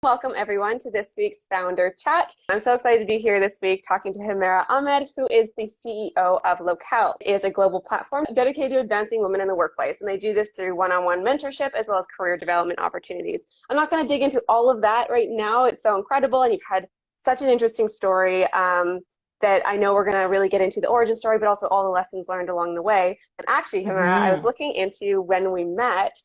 Welcome everyone to this week's Founder Chat. I'm so excited to be here this week talking to Humaira Ahmed, who is the CEO of Locale. It is a global platform dedicated to advancing women in the workplace, and they do this through one-on-one mentorship as well as career development opportunities. I'm not going to dig into all of that right now. It's so incredible, and you've had such an interesting story that I know we're going to really get into the origin story, but also all the lessons learned along the way. And actually, Humaira, I was looking into when we met.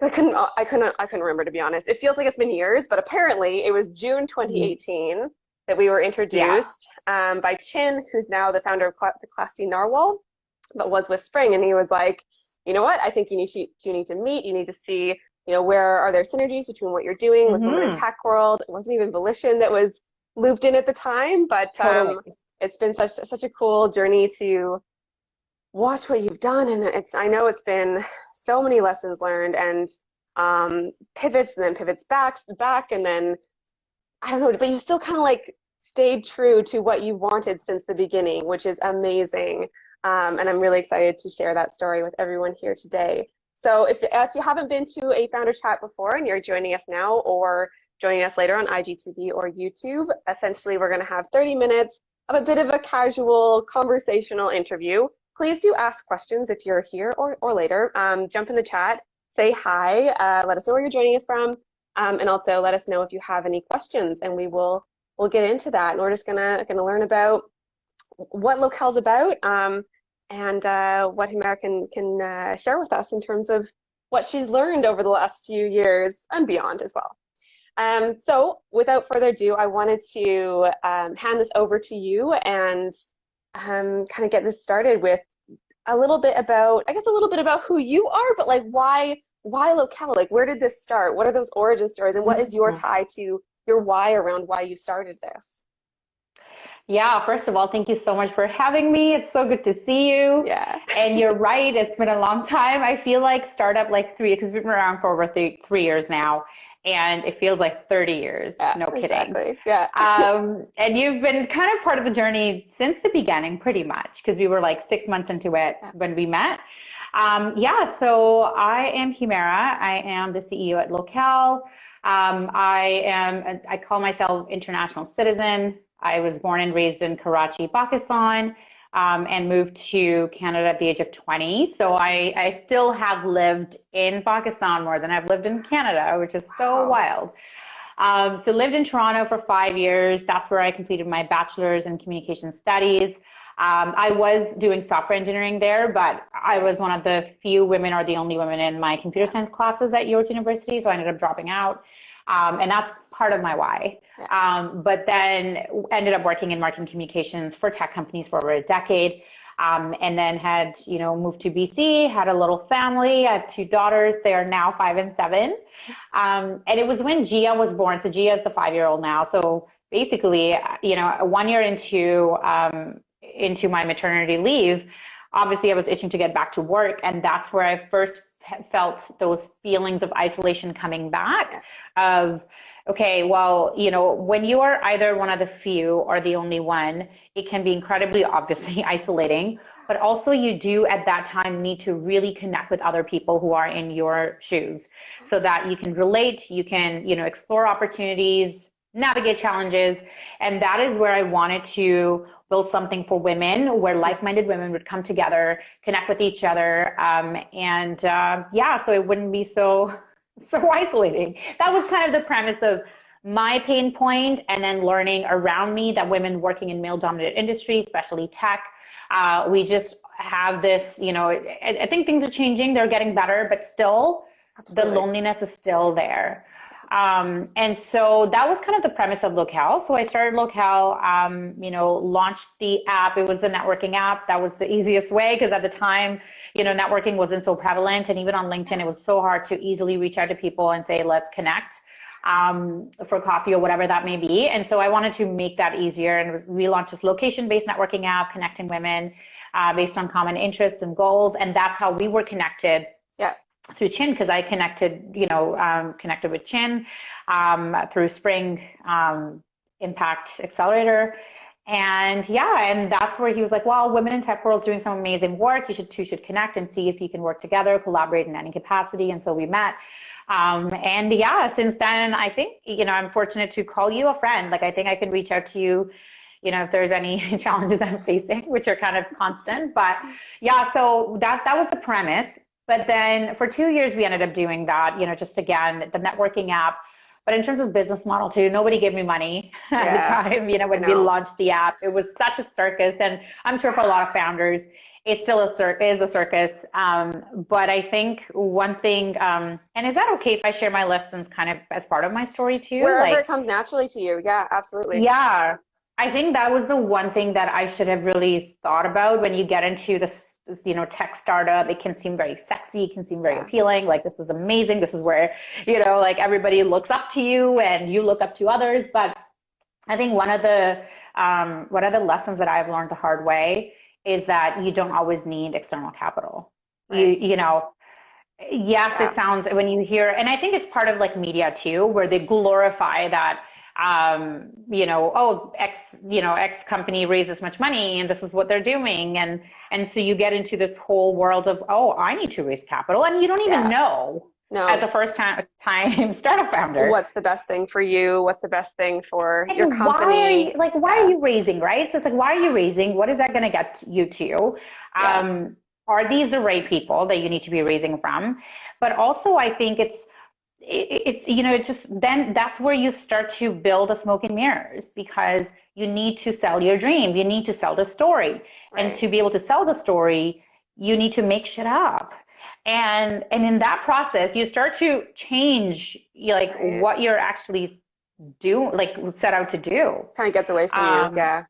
I couldn't remember, to be honest. It feels like it's been years, but apparently it was June 2018 that we were introduced by Chin, who's now the founder of the Classy Narwhal, but was with Spring. And he was like, you know what? I think you need to meet. You need to see, where are there synergies between what you're doing with women in tech world. It wasn't even Volition that was looped in at the time, but it's been such a cool journey to watch what you've done. And I know it's been so many lessons learned and pivots and then pivots back, and then I don't know, but you still kind of like stayed true to what you wanted since the beginning, which is amazing. And I'm really excited to share that story with everyone here today. So if you haven't been to a founder chat before and you're joining us now or joining us later on IGTV or YouTube, essentially we're going to have 30 minutes of a bit of a casual conversational interview. Please do ask questions if you're here or later. Jump in the chat, say hi, let us know where you're joining us from, and also let us know if you have any questions, and we'll get into that. And we're just gonna learn about what Locale's about, and what Humaira can share with us in terms of what she's learned over the last few years and beyond as well. So without further ado, I wanted to hand this over to you and kind of get this started with a little bit about who you are, but like why Locale? Like, where did this start? What are those origin stories, and what is your tie to your why around why you started this? Yeah, first of all, thank you so much for having me. It's so good to see you. Yeah. And you're right, it's been a long time. I feel like startup because we've been around for over 3 years now. And it feels like 30 years. Yeah, no kidding. Exactly. Yeah. And you've been kind of part of the journey since the beginning, pretty much, because we were like 6 months into it when we met. So I am Humaira. I am the CEO at Locale. I call myself international citizen. I was born and raised in Karachi, Pakistan. And moved to Canada at the age of 20. So I still have lived in Pakistan more than I've lived in Canada, which is so wild. So lived in Toronto for 5 years. That's where I completed my bachelor's in communication studies. I was doing software engineering there, but I was one of the few women or the only women in my computer science classes at York University. So I ended up dropping out. And that's part of my why. But then ended up working in marketing communications for tech companies for over a decade. And then had, moved to BC, had a little family. I have 2 daughters. They are now 5 and 7. And it was when Gia was born. So Gia is the 5-year-old now. So basically, 1 year into my maternity leave, obviously I was itching to get back to work. And that's where I first felt those feelings of isolation coming back of, okay, well, when you are either one of the few or the only one, it can be incredibly obviously isolating, but also you do at that time need to really connect with other people who are in your shoes so that you can relate, you can, explore opportunities, navigate challenges. And that is where I wanted to build something for women, where like-minded women would come together, connect with each other, so it wouldn't be so isolating. That was kind of the premise of my pain point, and then learning around me that women working in male-dominated industries, especially tech, we just have this, I think things are changing, they're getting better, but still the loneliness is still there. And so that was kind of the premise of Locale. So I started Locale, launched the app. It was the networking app. That was the easiest way, because at the time, networking wasn't so prevalent. And even on LinkedIn, it was so hard to easily reach out to people and say, let's connect for coffee or whatever that may be. And so I wanted to make that easier, and we launched this location-based networking app, connecting women based on common interests and goals. And that's how we were connected. Yeah. Through Chin, because I connected with Chin through Spring Impact Accelerator. And that's where he was like, well, women in tech world is doing some amazing work. You should connect and see if you can work together, collaborate in any capacity. And so we met. And yeah, since then, I think, I'm fortunate to call you a friend. Like, I think I can reach out to you, if there's any challenges I'm facing, which are kind of constant. But yeah, so that was the premise. But then for 2 years, we ended up doing that, just again, the networking app. But in terms of business model too, nobody gave me money at the time, when we launched the app. It was such a circus. And I'm sure for a lot of founders, it's still is a circus. But I think one thing, and is that okay if I share my lessons kind of as part of my story too? Wherever it comes naturally to you. Yeah, absolutely. Yeah. I think that was the one thing that I should have really thought about when you get into this tech startup. It can seem very sexy. It can seem very appealing. Like, this is amazing. This is where, like, everybody looks up to you and you look up to others. But I think one of the lessons that I've learned the hard way is that you don't always need external capital. Right. Yes, it sounds, when you hear, and I think it's part of like media too, where they glorify that, X company raised this much money and this is what they're doing. And so you get into this whole world of, I need to raise capital. And you don't even know as a first time startup founder. What's the best thing for you? What's the best thing for your company? Why are you raising, right? So it's like, why are you raising? What is that going to get you to? Are these the right people that you need to be raising from? But also I think it's just, then that's where you start to build a smoke and mirrors, because you need to sell your dream. You need to sell the story. Right. And to be able to sell the story, you need to make shit up. And in that process, you start to change what you're actually set out to do. Kind of gets away from you. Yeah.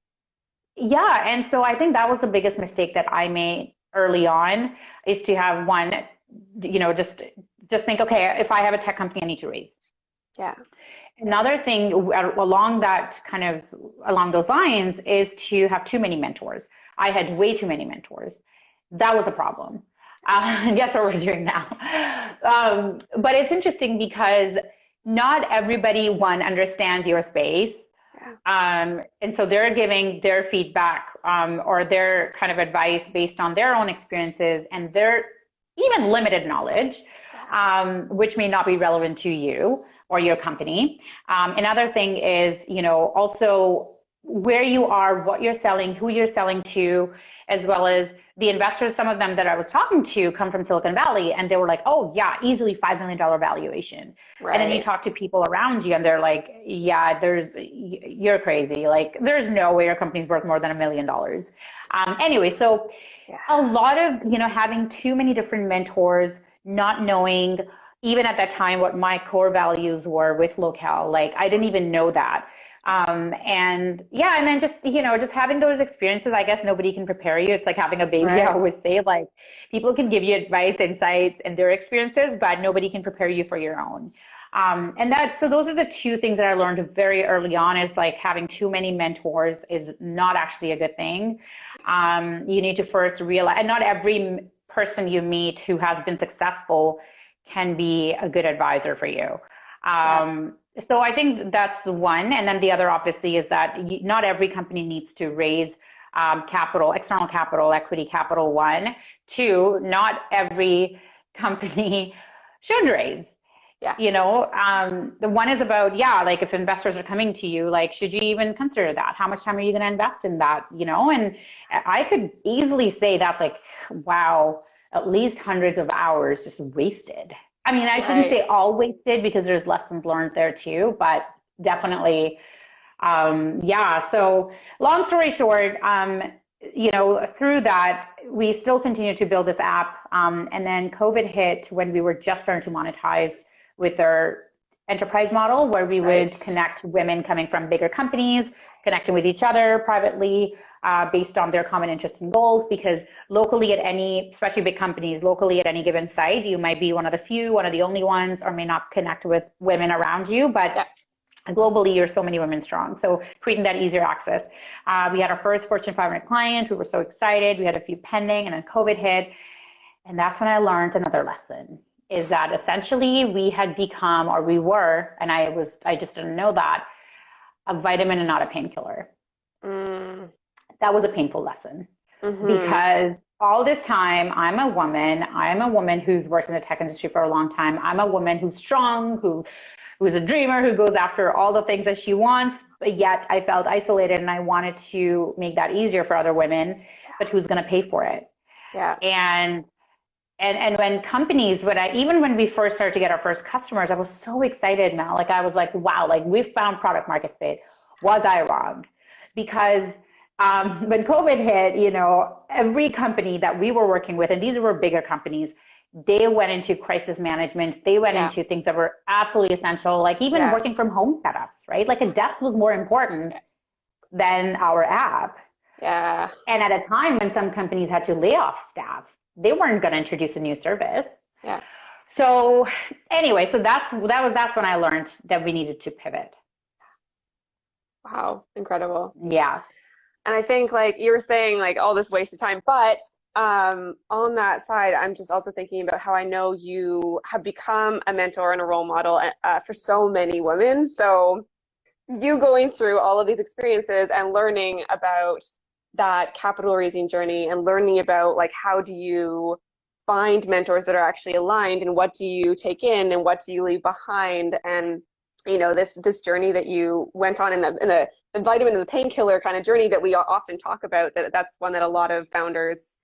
Yeah. And so I think that was the biggest mistake that I made early on, is to have one, just think, okay, if I have a tech company, I need to raise. Yeah. Another thing along those lines is to have too many mentors. I had way too many mentors. That was a problem. And guess what we're doing now? But it's interesting because not everybody, understands your space. Yeah. And so they're giving their feedback or their kind of advice based on their own experiences and their even limited knowledge. Which may not be relevant to you or your company. Another thing is, also where you are, what you're selling, who you're selling to, as well as the investors. Some of them that I was talking to come from Silicon Valley, and they were like, oh yeah, easily $5 million valuation. Right. And then you talk to people around you and they're like, yeah, you're crazy. Like, there's no way your company's worth more than $1 million. Anyway, so a lot of, having too many different mentors, not knowing even at that time what my core values were with Locale. Like, I didn't even know that. And then just having those experiences, I guess nobody can prepare you. It's like having a baby. Right. I always say, like, people can give you advice, insights, and their experiences, but nobody can prepare you for your own. So those are the two things that I learned very early on, is like having too many mentors is not actually a good thing. You need to first realize, and not every person you meet who has been successful can be a good advisor for you. So I think that's one. And then the other, obviously, is that not every company needs to raise capital, external capital, equity capital. One. Two, not every company should raise. Yeah. The one is about, like, if investors are coming to you, like, should you even consider that? How much time are you going to invest in that? And I could easily say that's like, wow, at least hundreds of hours just wasted. I mean, I shouldn't say all wasted, because there's lessons learned there too, but definitely, So long story short, through that, we still continue to build this app. And then COVID hit when we were just starting to monetize with our enterprise model, where we would connect women coming from bigger companies, connecting with each other privately, based on their common interests and goals. Because locally at especially big companies, locally at any given site, you might be one of the few, one of the only ones, or may not connect with women around you, but globally, you're so many women strong. So creating that easier access. We had our first Fortune 500 client. We were so excited. We had a few pending, and then COVID hit. And that's when I learned another lesson, is that essentially we had become, or we were, and I just didn't know that, a vitamin and not a painkiller. That was a painful lesson, because all this time, I'm a woman who's worked in the tech industry for a long time. I'm a woman who's strong, who's a dreamer, who goes after all the things that she wants, but yet I felt isolated and I wanted to make that easier for other women, but who's going to pay for it? Yeah. And when companies, even when we first started to get our first customers, I was so excited, Mel. Like I was like, wow, like we found product market fit. Was I wrong? Because when COVID hit, you know, every company that we were working with, and these were bigger companies, they went into crisis management. They went into things that were absolutely essential, like even working from home setups, right? Like a desk was more important than our app. Yeah. And at a time when some companies had to lay off staff, they weren't going to introduce a new service. Yeah. So anyway, so that's when I learned that we needed to pivot. Wow. Incredible. Yeah. And I think like you were saying, like all this wasted time, but on that side, I'm just also thinking about how I know you have become a mentor and a role model for so many women. So you going through all of these experiences and learning about that capital raising journey and learning about like how do you find mentors that are actually aligned and what do you take in and what do you leave behind, and you know this journey that you went on in the vitamin and the painkiller kind of journey that we often talk about, that's one that a lot of founders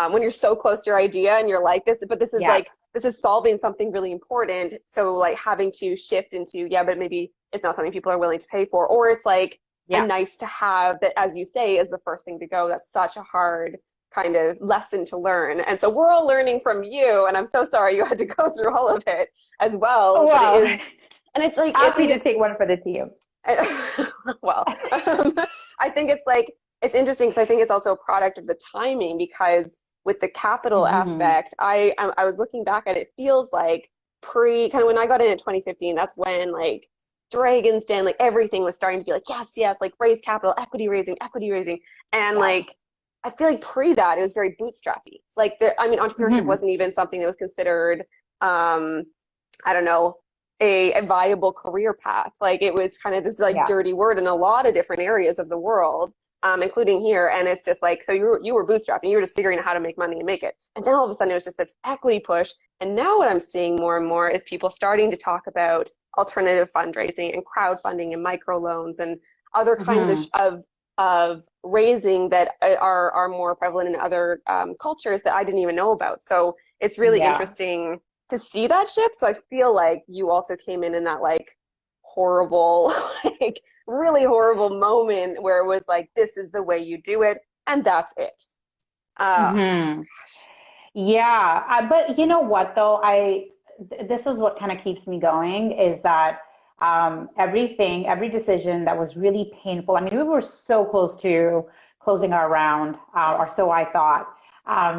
when you're so close to your idea and you're like this, but this is like this is solving something really important, so like having to shift into but maybe it's not something people are willing to pay for, or it's like a nice to have that, as you say, is the first thing to go. That's such a hard kind of lesson to learn. And so we're all learning from you, and I'm so sorry you had to go through all of it as well. Oh, wow. But and it's like happy to take one for the team. Well, I think it's like it's interesting because I think it's also a product of the timing, because with the capital aspect, I was looking back at it, feels like kind of when I got in 2015, that's when like Dragon's Den, like everything was starting to be like, yes, like raise capital, equity raising. And like, I feel like that, it was very bootstrappy. Like entrepreneurship wasn't even something that was considered, I don't know, a viable career path. Like it was kind of this like dirty word in a lot of different areas of the world, including here. And it's just like, so you were bootstrapping, you were just figuring out how to make money and make it. And then all of a sudden it was just this equity push. And now what I'm seeing more and more is people starting to talk about alternative fundraising and crowdfunding and microloans and other kinds of raising that are more prevalent in other cultures that I didn't even know about. So it's really interesting to see that shift. So I feel like you also came in that like horrible, like really horrible moment where it was like, this is the way you do it, and that's it. Yeah, but you know what though, this is what kind of keeps me going, is that every decision that was really painful. I mean, we were so close to closing our round, or so I thought.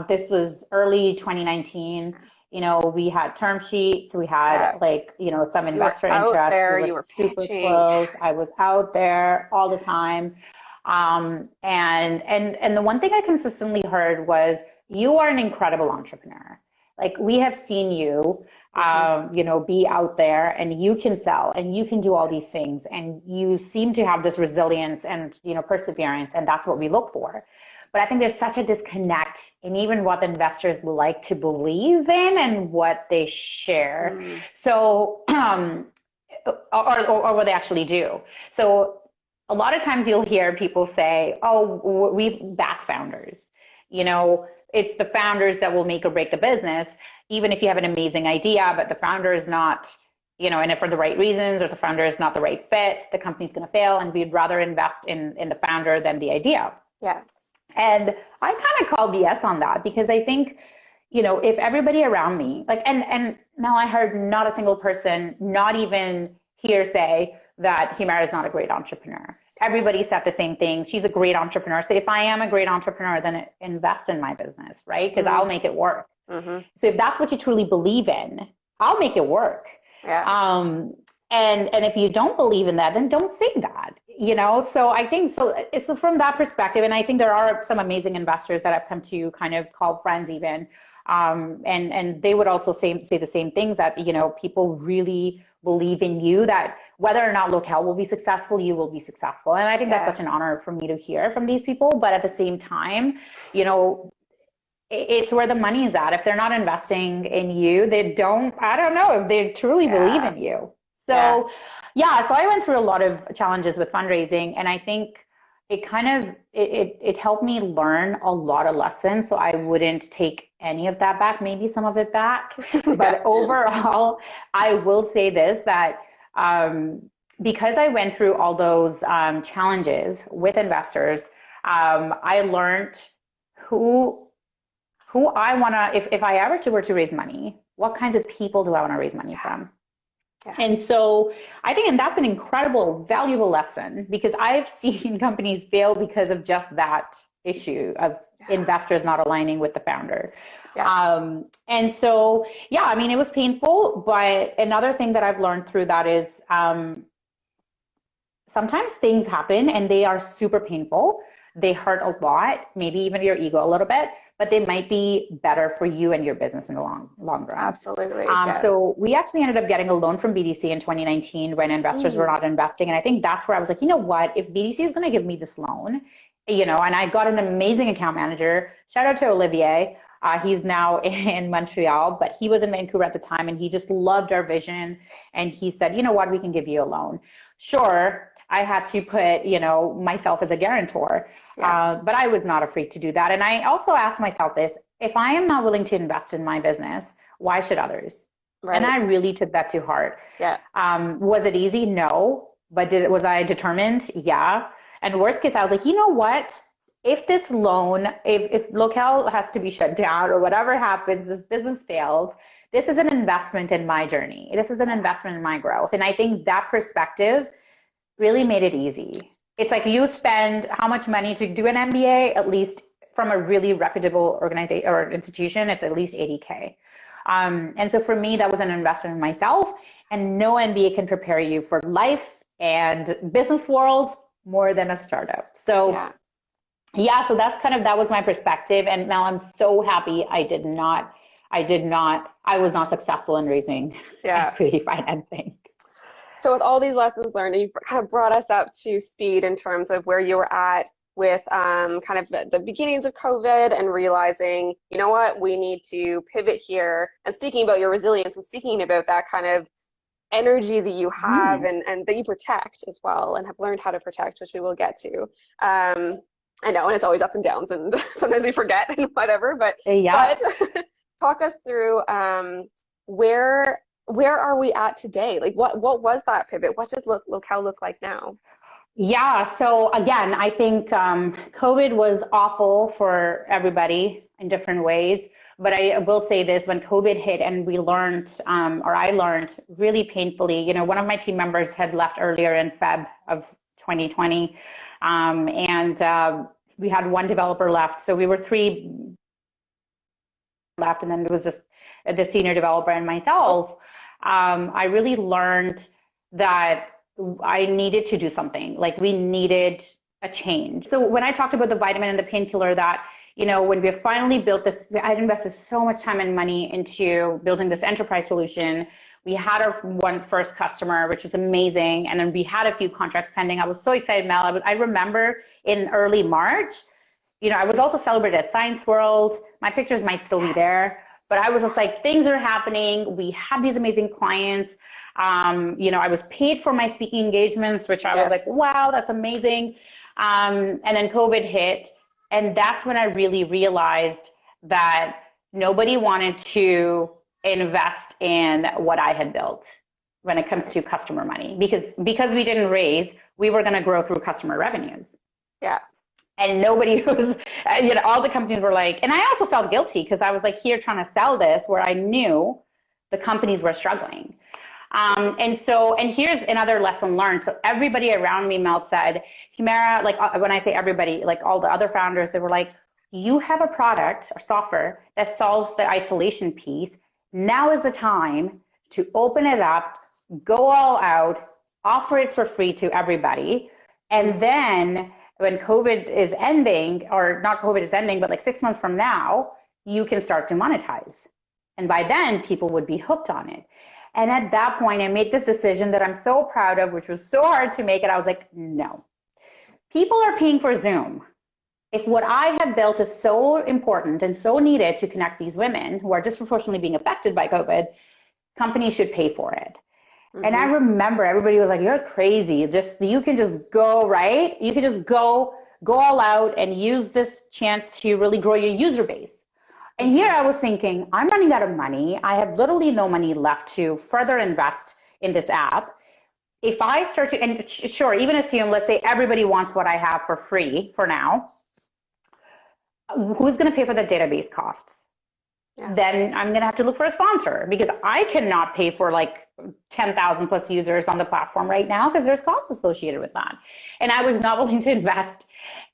This was early 2019. You know, we had term sheets, we had some investor interest. We were super close. I was out there all the time. And the one thing I consistently heard was, you are an incredible entrepreneur. Like, we have seen you, be out there, and you can sell and you can do all these things, and you seem to have this resilience and, perseverance, and that's what we look for. But I think there's such a disconnect in even what investors like to believe in and what they share. So, or what they actually do. So a lot of times you'll hear people say, oh, we back founders. It's the founders that will make or break the business, even if you have an amazing idea, but the founder is not, in it for the right reasons, or the founder is not the right fit, the company's going to fail, and we'd rather invest in the founder than the idea. Yeah. And I kind of call BS on that, because I think, if everybody around me, like, and now I heard not a single person, not even here, say that Humaira is not a great entrepreneur. Everybody said the same thing. She's a great entrepreneur. So if I am a great entrepreneur, then invest in my business, right? Because I'll make it work. So if that's what you truly believe in, I'll make it work. Yeah. And if you don't believe in that, then don't say that, So I think, it's from that perspective. And I think there are some amazing investors that have come to kind of call friends even. And they would also say the same things, that, people really believe in you, that whether or not Locale will be successful, you will be successful. And I think that's such an honor for me to hear from these people. But at the same time, it's where the money is at. If they're not investing in you, I don't know if they truly believe in you. So so I went through a lot of challenges with fundraising, and I think it kind of, it helped me learn a lot of lessons. So I wouldn't take any of that back, maybe some of it back. But overall, I will say this, that because I went through all those challenges with investors, I learned who I want to, if I ever were to raise money, what kinds of people do I want to raise money from? Yeah. And so I think, and that's an incredible, valuable lesson, because I've seen companies fail because of just that issue of investors not aligning with the founder. And so, I mean, it was painful, but another thing that I've learned through that is sometimes things happen and they are super painful. They hurt a lot, maybe even your ego a little bit, but they might be better for you and your business in the long run. Absolutely. So we actually ended up getting a loan from BDC in 2019 when investors were not investing. And I think that's where I was like, you know what, if BDC is going to give me this loan, and I got an amazing account manager. Shout out to Olivier. He's now in Montreal, but he was in Vancouver at the time, and he just loved our vision. And he said, you know what, we can give you a loan. Sure, I had to put, myself as a guarantor, but I was not afraid to do that. And I also asked myself this: if I am not willing to invest in my business, why should others? Right. And I really took that to heart. Was it easy? No. But was I determined? Yeah. And worst case, I was like, you know what? If this loan, if Locale has to be shut down or whatever happens, this business fails, this is an investment in my journey. This is an investment in my growth. And I think that perspective really made it easy. It's like, you spend how much money to do an MBA, at least from a really reputable organization or institution, it's at least $80K. And so for me, that was an investment in myself, and no MBA can prepare you for life and business world more than a startup. So so that's that was my perspective. And now I'm so happy I was not successful in raising equity financing. So with all these lessons learned, you kind of brought us up to speed in terms of where you were at with kind of the beginnings of COVID, and realizing, you know what, we need to pivot here. And speaking about your resilience, and speaking about that kind of energy that you have and that you protect as well, and have learned how to protect, which we will get to. I know, and it's always ups and downs, and sometimes we forget and whatever, but talk us through where are we at today? Like, what was that pivot? What does Locale look like now? Yeah, so again, I think COVID was awful for everybody in different ways. But I will say this: when COVID hit and we learned, or I learned really painfully, one of my team members had left earlier in Feb of 2020. And we had one developer left. So we were 3 left, and then it was just the senior developer and myself. I really learned that I needed to do something. Like, we needed a change. So when I talked about the vitamin and the painkiller, that, when we finally built this, I'd invested so much time and money into building this enterprise solution. We had our first customer, which was amazing. And then we had a few contracts pending. I was so excited, Mel. I remember in early March, I was also celebrated at Science World. My pictures might still be there, but I was just like, things are happening. We have these amazing clients. I was paid for my speaking engagements, which I was like, wow, that's amazing. And then COVID hit. And that's when I really realized that nobody wanted to invest in what I had built when it comes to customer money, because we didn't raise, we were going to grow through customer revenues. And nobody was, all the companies were like, and I also felt guilty because I was like here trying to sell this where I knew the companies were struggling. And here's another lesson learned. So everybody around me, Mel, said, Humaira, like when I say everybody, like all the other founders, they were like, you have a product or software that solves the isolation piece. Now is the time to open it up, go all out, offer it for free to everybody. And then when COVID is ending, or not COVID is ending, but like 6 months from now, you can start to monetize. And by then, people would be hooked on it. And at that point, I made this decision that I'm so proud of, which was so hard to make it. I was like, no. People are paying for Zoom. if what I have built is so important and so needed to connect these women who are disproportionately being affected by COVID, companies should pay for it. Mm-hmm. And I remember everybody was like, you're crazy. You can just go, right? You can just go all out and use this chance to really grow your user base. And here I was thinking, I'm running out of money. I have literally no money left to further invest in this app. If I start to, and sure, even assume, let's say everybody wants what I have for free for now, who's going to pay for the database costs? Yeah. Then I'm going to have to look for a sponsor, because I cannot pay for like 10,000 plus users on the platform right now, because there's costs associated with that. And I was not willing to invest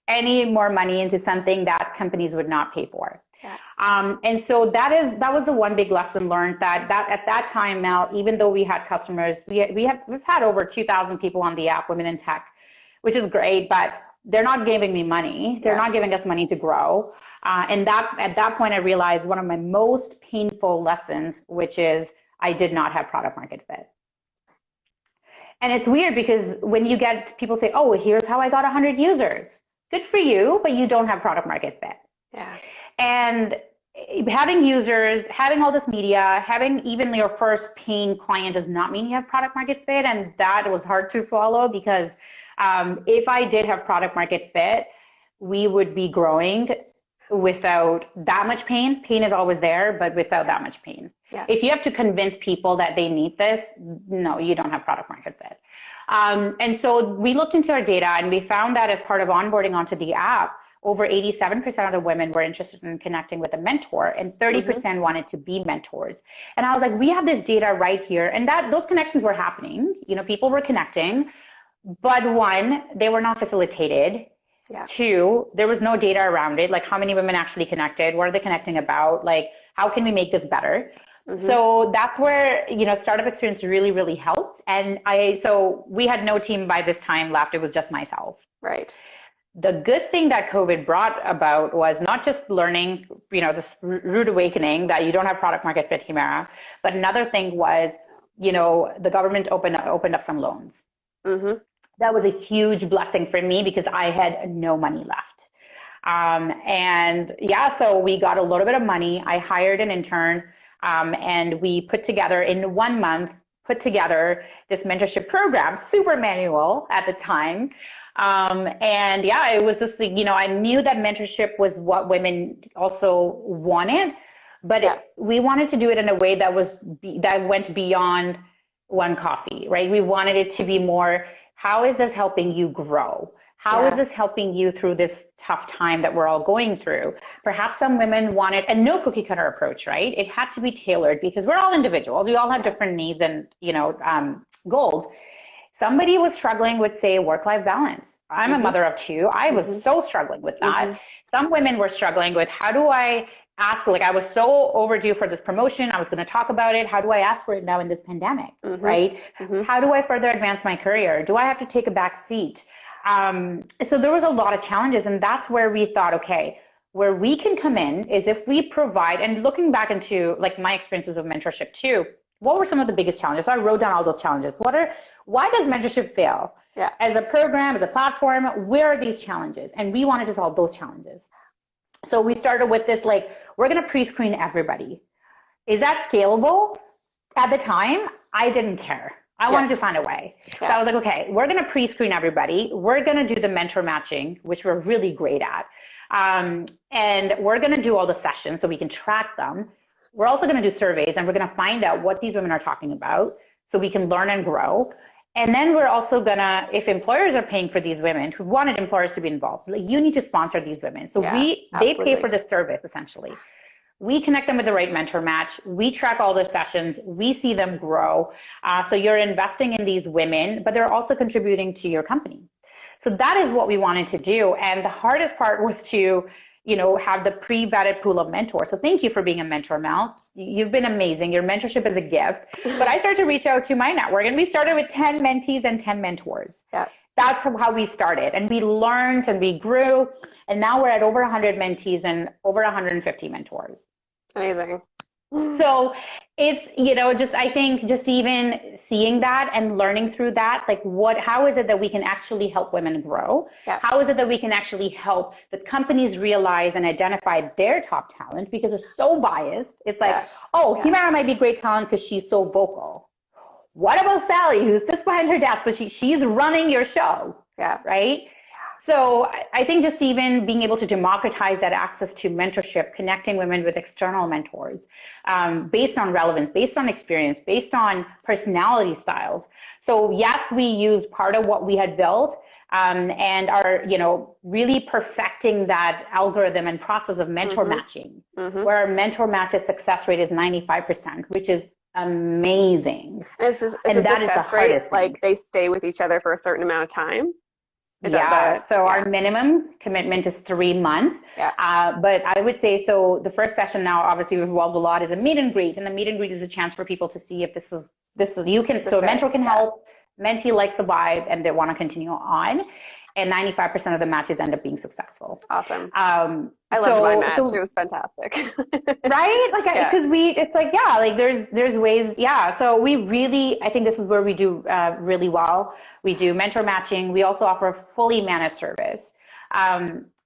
any more money into something that companies would not pay for. Yeah. And so that was the one big lesson learned, that at that time, Mel, even though we had customers, we've had over 2,000 people on the app, women in tech, which is great, but they're not giving me money. They're not giving us money to grow. And at that point, I realized one of my most painful lessons, which is I did not have product market fit. And it's weird, because when you get people say, oh, here's how I got 100 users. Good for you, but you don't have product market fit. Yeah. And having users, having all this media, having even your first paying client does not mean you have product market fit. And that was hard to swallow, because if I did have product market fit, we would be growing without that much pain. Pain is always there, but without that much pain. Yeah. If you have to convince people that they need this, no, you don't have product market fit. And so we looked into our data, and we found that as part of onboarding onto the app, over 87% of the women were interested in connecting with a mentor, and 30% wanted to be mentors. And I was like, we have this data right here. And those connections were happening. People were connecting, but one, they were not facilitated. Yeah. Two, there was no data around it. Like, how many women actually connected? What are they connecting about? Like, how can we make this better? Mm-hmm. So that's where, startup experience really, really helped. And so we had no team by this time left. It was just myself. Right. The good thing that COVID brought about was not just learning, this rude awakening that you don't have product market fit, Humaira, but another thing was, the government opened up some loans. Mm-hmm. That was a huge blessing for me, because I had no money left. So we got a little bit of money. I hired an intern, and we put together in 1 month, this mentorship program, super manual at the time. It was just, I knew that mentorship was what women also wanted, but we wanted to do it in a way that went beyond one coffee, right? We wanted it to be more, how is this helping you grow? How is this helping you through this tough time that we're all going through? Perhaps some women wanted a no cookie cutter approach, right? It had to be tailored, because we're all individuals. We all have different needs and, goals. Somebody was struggling with, say, work-life balance. I'm a mother of two. I was so struggling with that. Some women were struggling with, how do I ask, I was so overdue for this promotion. I was going to talk about it. How do I ask for it now in this pandemic, right? How do I further advance my career? Do I have to take a back seat? So there was a lot of challenges, and that's where we thought, okay, where we can come in is if we provide, and looking back into my experiences of mentorship too, what were some of the biggest challenges? So I wrote down all those challenges. Why does mentorship fail? Yeah. As a program, as a platform, where are these challenges? And we wanted to solve those challenges. So we started with this, we're going to pre-screen everybody. Is that scalable? At the time, I didn't care. I wanted to find a way. Yeah. So I was like, okay, we're going to pre-screen everybody. We're going to do the mentor matching, which we're really great at. And we're going to do all the sessions so we can track them. We're also going to do surveys, and we're going to find out what these women are talking about so we can learn and grow. And then we're also going to, if employers are paying for these women, who wanted employers to be involved, you need to sponsor these women. So they pay for the service, essentially. We connect them with the right mentor match. We track all their sessions. We see them grow. So you're investing in these women, but they're also contributing to your company. So that is what we wanted to do. And the hardest part was to, have the pre-vetted pool of mentors. So thank you for being a mentor, Mel. You've been amazing. Your mentorship is a gift. But I started to reach out to my network, and we started with 10 mentees and 10 mentors. Yeah. That's how we started. And we learned and we grew. And now we're at over 100 mentees and over 150 mentors. Amazing. So it's, just, I think just even seeing that and learning through that, like how is it that we can actually help women grow? Yeah. How is it that we can actually help the companies realize and identify their top talent? Because it's so biased. It's like, Humaira might be great talent because she's so vocal. What about Sally, who sits behind her desk, but she's running your show? Yeah. Right? So I think just even being able to democratize that access to mentorship, connecting women with external mentors, based on relevance, based on experience, based on personality styles. So yes, we use part of what we had built, and are, really perfecting that algorithm and process of mentor matching, where our mentor matches success rate is 95%, which is amazing. And that is the hardest thing. Like they stay with each other for a certain amount of time. Our minimum commitment is 3 months. But I would say, so the first session now, obviously we've evolved a lot, is a meet and greet. And the meet and greet is a chance for people to see if this is you can, so a mentor can help, mentee likes the vibe, and they want to continue on. And 95% of the matches end up being successful. Awesome. I loved my match. It was fantastic. Right? Like, because it's like, there's ways. So we really, I think this is where we do really well. We do mentor matching. We also offer a fully managed service,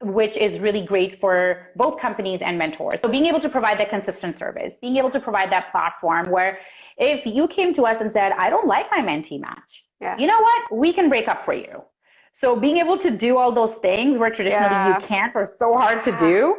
which is really great for both companies and mentors. So being able to provide that consistent service, being able to provide that platform where if you came to us and said, I don't like my mentee match, you know what? We can break up for you. So being able to do all those things where traditionally you can't, or so hard to do,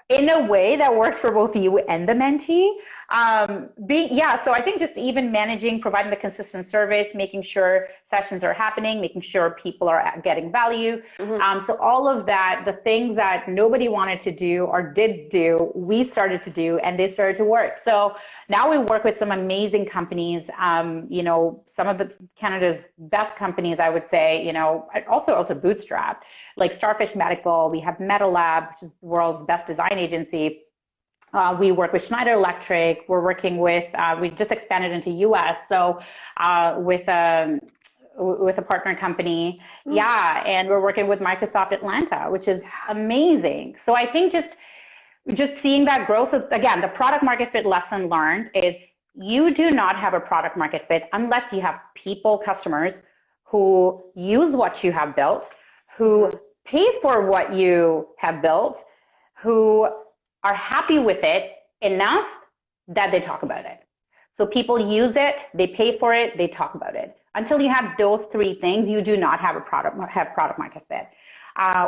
in a way that works for both you and the mentee. So I think just even managing, providing the consistent service, making sure sessions are happening, making sure people are getting value. So all of that, the things that nobody wanted to do or did do, we started to do, and they started to work. So now we work with some amazing companies, some of the Canada's best companies, I would say, also bootstrapped, like Starfish Medical. We have MetaLab, which is the world's best design agency. We work with Schneider Electric. We're working with, we just expanded into US. So, with a partner company. And we're working with Microsoft Atlanta, which is amazing. So I think just seeing that growth, again, the product market fit lesson learned is you do not have a product market fit unless you have customers who use what you have built, who pay for what you have built, who are happy with it enough that they talk about it. So people use it, they pay for it, they talk about it. Until you have those three things, you do not have product market fit,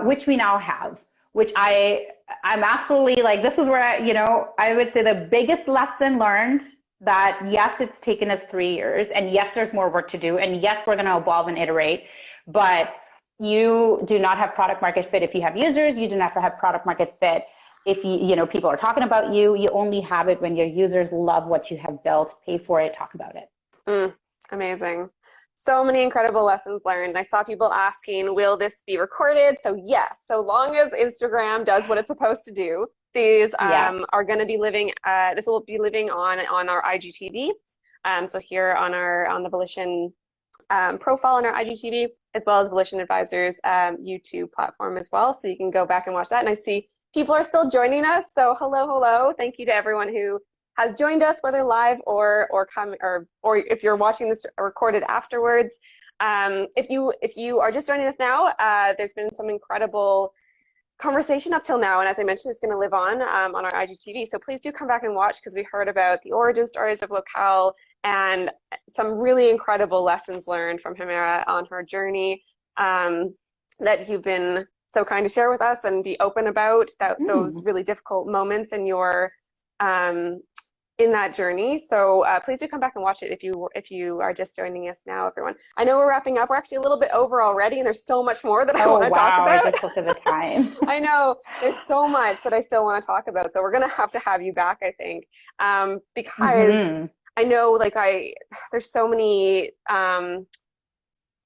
which we now have, which I'm absolutely like, this is where, I would say the biggest lesson learned, that yes, it's taken us 3 years, and yes, there's more work to do, and yes, we're going to evolve and iterate, but you do not have product market fit if you have users. You do not have product market fit if people are talking about you. You only have it when your users love what you have built, pay for it, talk about it. Amazing. So many incredible lessons learned. I saw people asking, will this be recorded? So yes, so long as Instagram does what it's supposed to do, these are going to be living, this will be living on our IGTV. So here on the Volition profile on our IGTV, as well as Volition Advisors YouTube platform as well. So you can go back and watch that. And I see people are still joining us. So hello. Thank you to everyone who has joined us, whether live or if you're watching this recorded afterwards. If you are just joining us now, there's been some incredible conversation up till now, and as I mentioned, it's going to live on our IGTV. So please do come back and watch, because we heard about the origin stories of Locale and some really incredible lessons learned from Humaira on her journey that you've been so kind to share with us and be open about those really difficult moments in your in that journey. So please do come back and watch it if you are just joining us now, everyone. I know we're wrapping up. We're actually a little bit over already, and there's so much more that I want to talk about. I just looked at the time. I know there's so much that I still want to talk about. So we're gonna have you back, I think, because I know there's so many.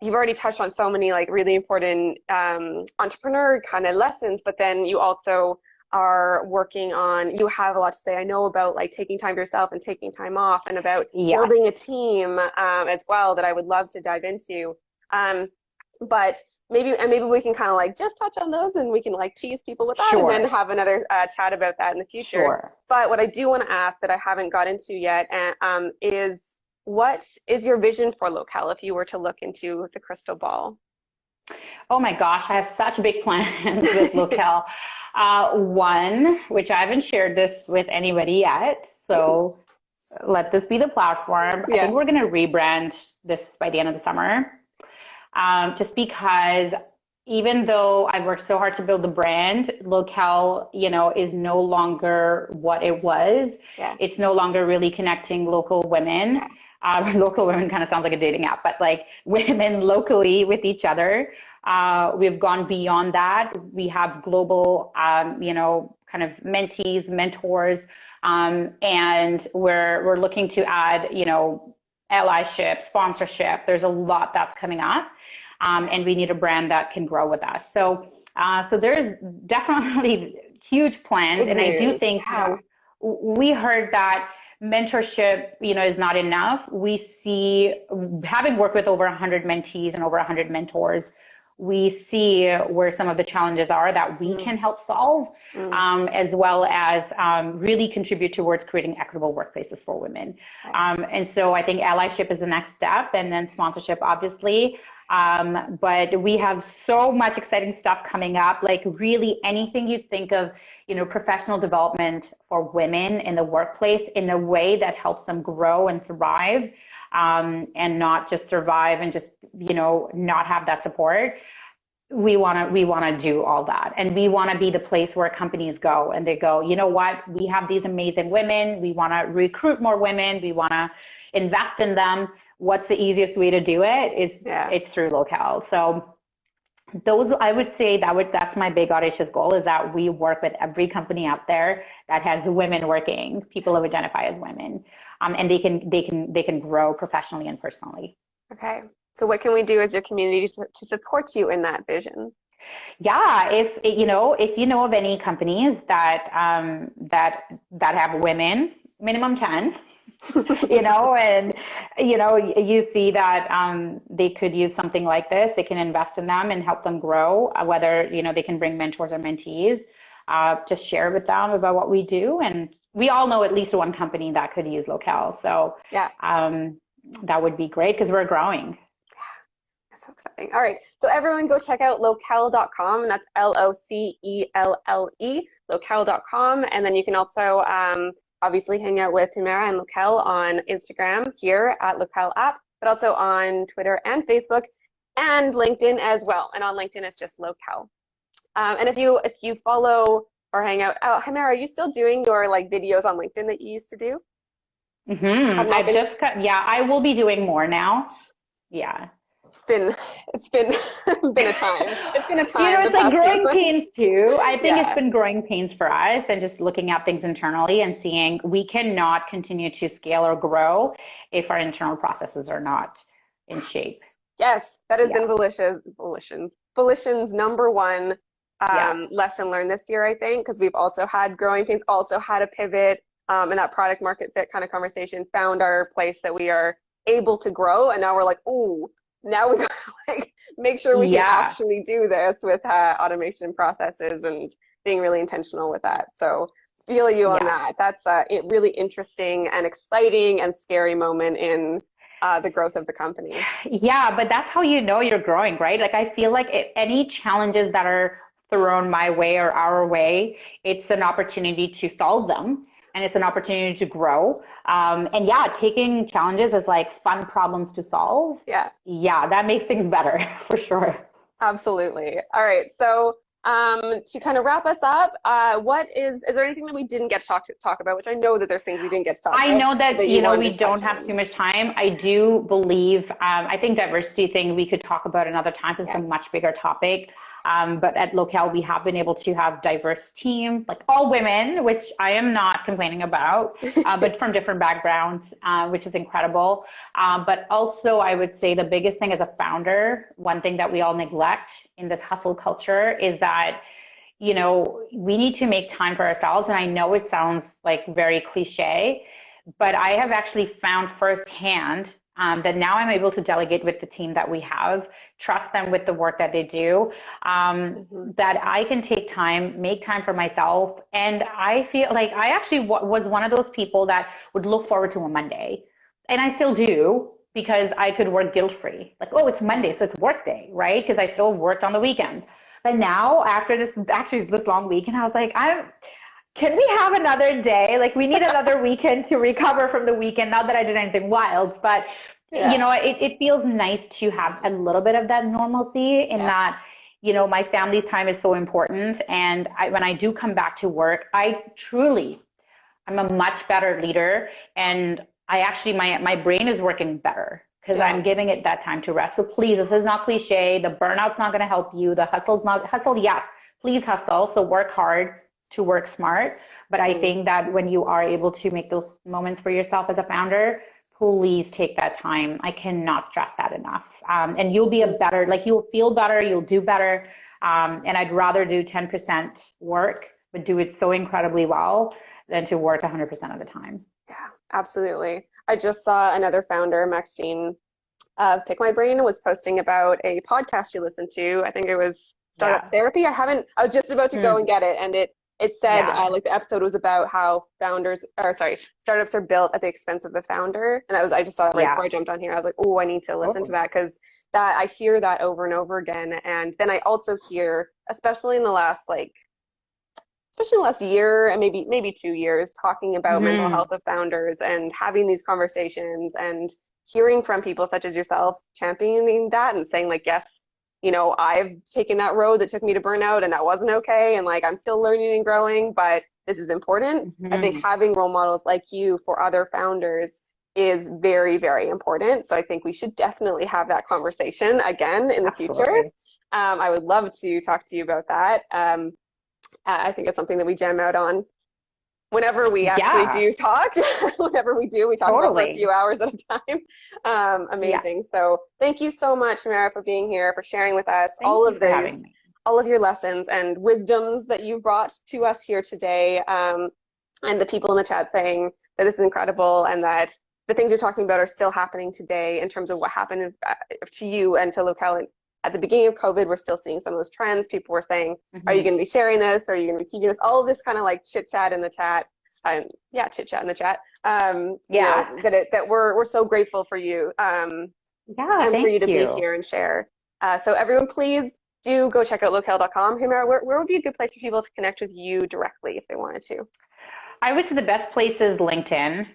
You've already touched on so many really important entrepreneur kind of lessons, but then you also are working on, you have a lot to say, I know, about taking time to yourself and taking time off, and about building a team as well, that I would love to dive into. But maybe we can kind of like just touch on those, and we can like tease people with that, Sure. and then have another chat about that in the future. Sure. But what I do want to ask that I haven't got into yet is, what is your vision for Locale if you were to look into the crystal ball? Oh my gosh, I have such big plans with Locale. One, which I haven't shared this with anybody yet, so let this be the platform. I think we're going to rebrand this by the end of the summer. Just because even though I worked so hard to build the brand, Locale, is no longer what it was. Yeah. It's no longer really connecting local women. Local women kind of sounds like a dating app, but like women locally with each other. We've gone beyond that. We have global, kind of mentees, mentors, and we're looking to add, allyship, sponsorship. There's a lot that's coming up, and we need a brand that can grow with us. So there's definitely huge plans, and I do think we heard that mentorship, is not enough. We see, having worked with over 100 mentees and over 100 mentors, we see where some of the challenges are that we can help solve, as well as really contribute towards creating equitable workplaces for women. And so I think allyship is the next step, and then sponsorship, obviously. But we have so much exciting stuff coming up, like really anything you think of, professional development for women in the workplace in a way that helps them grow and thrive, and not just survive and just, not have that support. We want to do all that. And we want to be the place where companies go and they go, you know what, we have these amazing women. We want to recruit more women. We want to invest in them. What's the easiest way to do it? It's through Locale. So those, I would say that's my big audacious goal, is that we work with every company out there that has women working, people who identify as women, and they can grow professionally and personally. Okay. So what can we do as your community to support you in that vision? Yeah, if you know of any companies that have women, minimum 10, and you see that they could use something like this, they can invest in them and help them grow, whether they can bring mentors or mentees, just share with them about what we do. And we all know at least one company that could use Locale, so that would be great because we're growing. So exciting. All right. So everyone go check out locale.com, and that's Locelle, locale.com. And then you can also obviously hang out with Humaira and Locale on Instagram here at Locale app, but also on Twitter and Facebook and LinkedIn as well. And on LinkedIn, it's just Locale. And if you follow or hang out, Humaira, are you still doing your like videos on LinkedIn that you used to do? I will be doing more now. Yeah. It's been a time. It's been a time. It's like growing pains too. I think it's been growing pains for us, and just looking at things internally and seeing we cannot continue to scale or grow if our internal processes are not in shape. Yes, that has been Volition's number one lesson learned this year, I think, because we've also had growing pains, also had a pivot, and that product market fit kind of conversation, found our place that we are able to grow, and now we're like, ooh, now we gotta like make sure we can actually do this with automation processes and being really intentional with that. So feel you on that. That's a really interesting and exciting and scary moment in the growth of the company. Yeah, but that's how you're growing, right? Like I feel like any challenges that are thrown my way or our way, it's an opportunity to solve them. And it's an opportunity to grow. And taking challenges as like fun problems to solve. Yeah, that makes things better for sure. Absolutely. All right. So to kind of wrap us up, is there anything that we didn't get to talk about, which I know that there's things we didn't get to talk about. I know that we don't have too much time. I do believe, I think diversity thing we could talk about another time because it's a much bigger topic. But at Locale, we have been able to have diverse team, like all women, which I am not complaining about, but from different backgrounds, which is incredible. But also I would say the biggest thing as a founder, one thing that we all neglect in this hustle culture is that, we need to make time for ourselves. And I know it sounds like very cliche, but I have actually found firsthand that now I'm able to delegate with the team that we have, trust them with the work that they do, that I can take time, make time for myself. And I feel like I actually was one of those people that would look forward to a Monday. And I still do, because I could work guilt-free. Like, oh, it's Monday, so it's work day, right? Because I still worked on the weekends. But now, after this long weekend, I was like, can we have another day? Like, we need another weekend to recover from the weekend. Not that I did anything wild, but you know, it feels nice to have a little bit of that normalcy in that, you know, my family's time is so important. And when I do come back to work, I'm a much better leader. And I actually, my brain is working better because I'm giving it that time to rest. So please, this is not cliche. The burnout's not going to help you. The hustle, yes, please hustle. So work hard to work smart. But I think that when you are able to make those moments for yourself as a founder, please take that time. I cannot stress that enough. And you'll be you'll feel better, you'll do better. And I'd rather do 10% work, but do it so incredibly well than to work 100% of the time. Yeah, absolutely. I just saw another founder, Maxine, Pick My Brain, was posting about a podcast she listened to. I think it was Startup Therapy. I was just about to go and get it. And it said, like, the episode was about how startups are built at the expense of the founder. And I just saw it right before I jumped on here. I was like, oh, I need to listen to that, because I hear that over and over again. And then I also hear, especially in the last year and maybe 2 years, talking about mental health of founders and having these conversations and hearing from people such as yourself championing that and saying, like, yes, you know, I've taken that road that took me to burnout and that wasn't okay. And like, I'm still learning and growing, but this is important. I think having role models like you for other founders is very, very important. So I think we should definitely have that conversation again in the future. I would love to talk to you about that. I think it's something that we jam out on whenever we actually do talk. Whenever we do, we talk about for a few hours at a time. Amazing. So thank you so much, Humaira, for being here, for sharing with us all of your lessons and wisdoms that you've brought to us here today. And the people in the chat saying that this is incredible and that the things you're talking about are still happening today in terms of what happened to you and to Locale. At the beginning of COVID, we're still seeing some of those trends. People were saying, are you going to be sharing this? Are you going to be keeping this? All of this kind of like chit chat in the chat. Chit chat in the chat. You know, that we're so grateful for you. And for you to be here and share. So everyone, please do go check out locale.com. Humaira, where would be a good place for people to connect with you directly if they wanted to? I would say the best place is LinkedIn.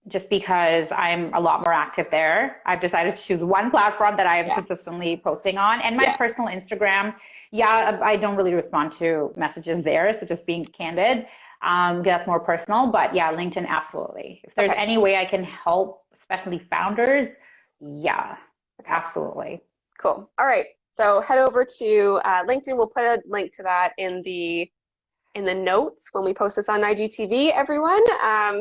Just because I'm a lot more active there. I've decided to choose one platform that I am consistently posting on, and my personal Instagram. I don't really respond to messages there. So just being candid, that's more personal, but LinkedIn, absolutely. If there's any way I can help, especially founders, absolutely. Cool. All right. So head over to LinkedIn. We'll put a link to that in the notes when we post this on IGTV, everyone.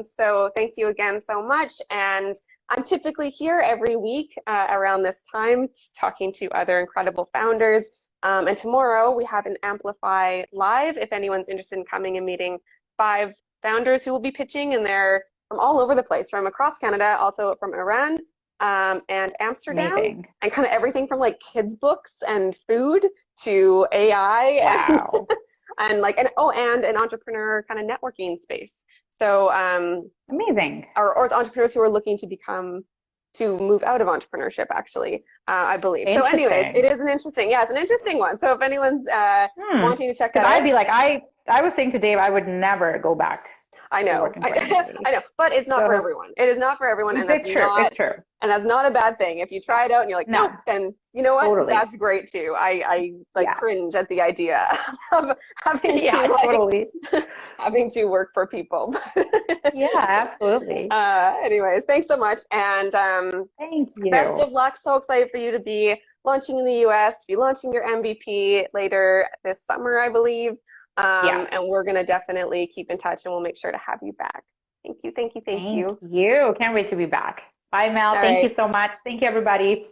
So thank you again so much. And I'm typically here every week around this time talking to other incredible founders. And tomorrow we have an Amplify Live if anyone's interested in coming and meeting 5 founders who will be pitching, and they're from all over the place, from across Canada, also from Iran and Amsterdam. Amazing. And kind of everything from like kids books and food to AI and an entrepreneur kind of networking space. So amazing. Or it's entrepreneurs who are looking to move out of entrepreneurship, actually, I believe. So anyways, it is it's an interesting one. So if anyone's wanting to check that out. I'd be like, I was saying to Dave, I would never go back. I know, but it's not for everyone. It is not for everyone. And it's true. It's true. And that's not a bad thing. If you try it out and you're like, nope, then you know what? Totally. That's great too. I cringe at the idea of having having to work for people. Absolutely. Anyways, thanks so much. And thank you. Best of luck. So excited for you to be launching in the US, to be launching your MVP later this summer, I believe. And we're going to definitely keep in touch and we'll make sure to have you back. Thank you. Thank you. Can't wait to be back. Bye, Mel. Thank you so much. Thank you, everybody.